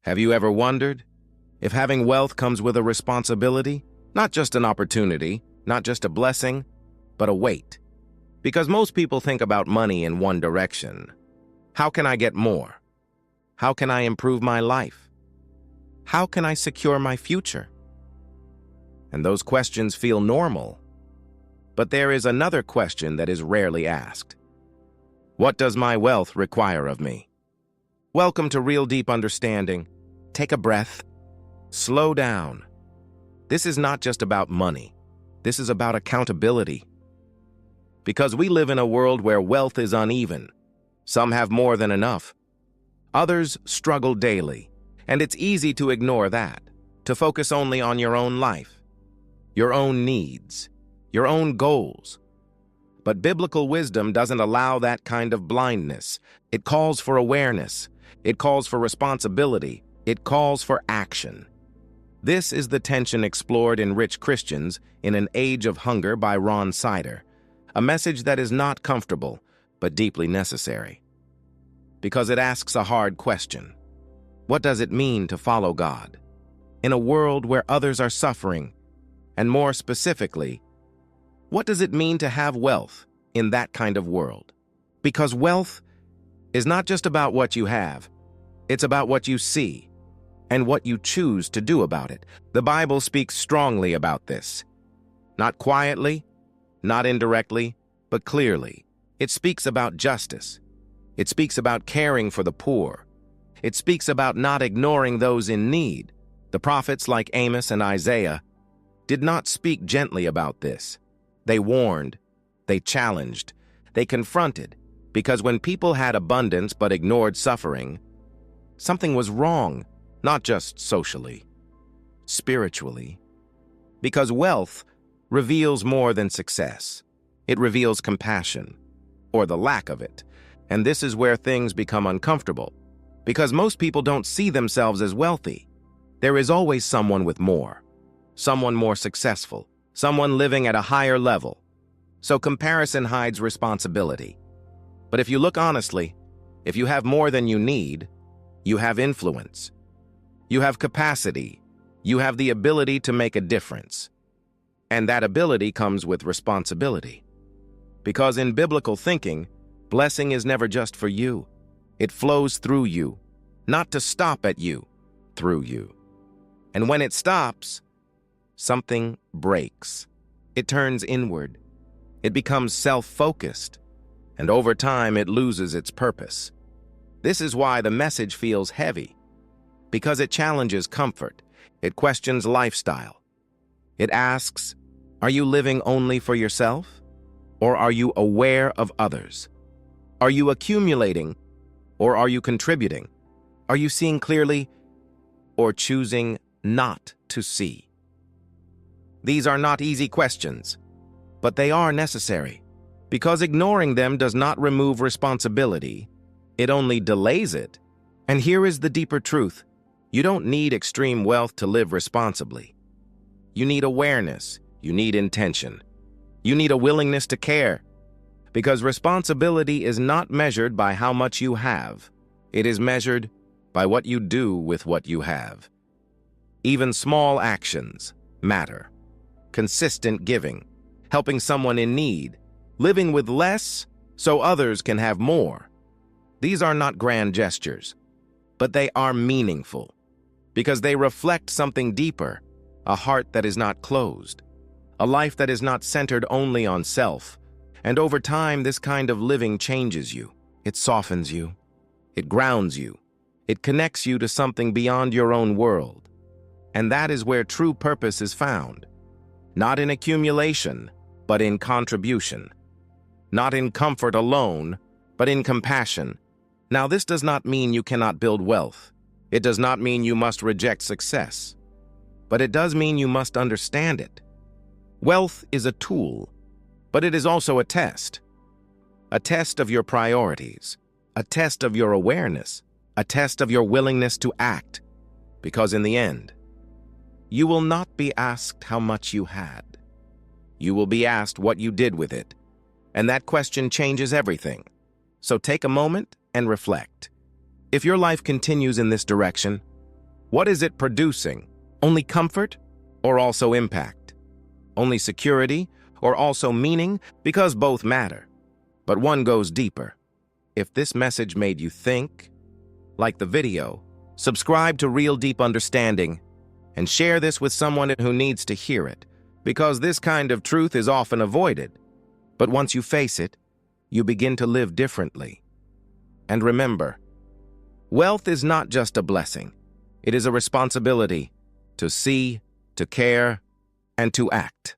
Have you ever wondered if having wealth comes with a responsibility, not just an opportunity, not just a blessing, but a weight? Because most people think about money in one direction. How can I get more? How can I improve my life? How can I secure my future? And those questions feel normal. But there is another question that is rarely asked. What does my wealth require of me? Welcome to Real Deep Understanding. Take a breath. Slow down. This is not just about money. This is about accountability. Because we live in a world where wealth is uneven. Some have more than enough. Others struggle daily. And it's easy to ignore that, to focus only on your own life, your own needs, your own goals. But biblical wisdom doesn't allow that kind of blindness. It calls for awareness. It calls for responsibility. It calls for action. This is the tension explored in Rich Christians in an Age of Hunger by Ron Sider, a message that is not comfortable, but deeply necessary. Because it asks a hard question. What does it mean to follow God in a world where others are suffering? And more specifically, what does it mean to have wealth in that kind of world? Because wealth is not just about what you have, it's about what you see and what you choose to do about it. The Bible speaks strongly about this. Not quietly, not indirectly, but clearly. It speaks about justice. It speaks about caring for the poor. It speaks about not ignoring those in need. The prophets like Amos and Isaiah did not speak gently about this. They warned, they challenged, they confronted, because when people had abundance but ignored suffering, something was wrong, not just socially, spiritually. Because wealth reveals more than success. It reveals compassion, or the lack of it. And this is where things become uncomfortable. Because most people don't see themselves as wealthy. There is always someone with more, someone more successful, someone living at a higher level. So comparison hides responsibility. But if you look honestly, if you have more than you need, you have influence. You have capacity. You have the ability to make a difference. And that ability comes with responsibility. Because in biblical thinking, blessing is never just for you. It flows through you, not to stop at you, through you. And when it stops, something breaks. It turns inward. It becomes self-focused. And over time, it loses its purpose. This is why the message feels heavy. Because it challenges comfort. It questions lifestyle. It asks, are you living only for yourself? Or are you aware of others? Are you accumulating? Or are you contributing? Are you seeing clearly or choosing not to see? These are not easy questions, but they are necessary, because ignoring them does not remove responsibility. It only delays it. And here is the deeper truth. You don't need extreme wealth to live responsibly. You need awareness. You need intention. You need a willingness to care. Because responsibility is not measured by how much you have. It is measured by what you do with what you have. Even small actions matter. Consistent giving, helping someone in need, living with less so others can have more. These are not grand gestures, but they are meaningful because they reflect something deeper, a heart that is not closed, a life that is not centered only on self. And over time, this kind of living changes you. It softens you. It grounds you. It connects you to something beyond your own world. And that is where true purpose is found. Not in accumulation, but in contribution. Not in comfort alone, but in compassion. Now, this does not mean you cannot build wealth. It does not mean you must reject success. But it does mean you must understand it. Wealth is a tool, but it is also a test of your priorities, a test of your awareness, a test of your willingness to act, because in the end, you will not be asked how much you had. You will be asked what you did with it, and that question changes everything. So take a moment and reflect. If your life continues in this direction, What is it producing? Only comfort or also impact? Only security or also meaning? Because both matter. But one goes deeper. If this message made you think, like the video, subscribe to Real Deep Understanding and share this with someone who needs to hear it, because this kind of truth is often avoided. But once you face it, you begin to live differently. And remember, wealth is not just a blessing. It is a responsibility to see, to care, and to act.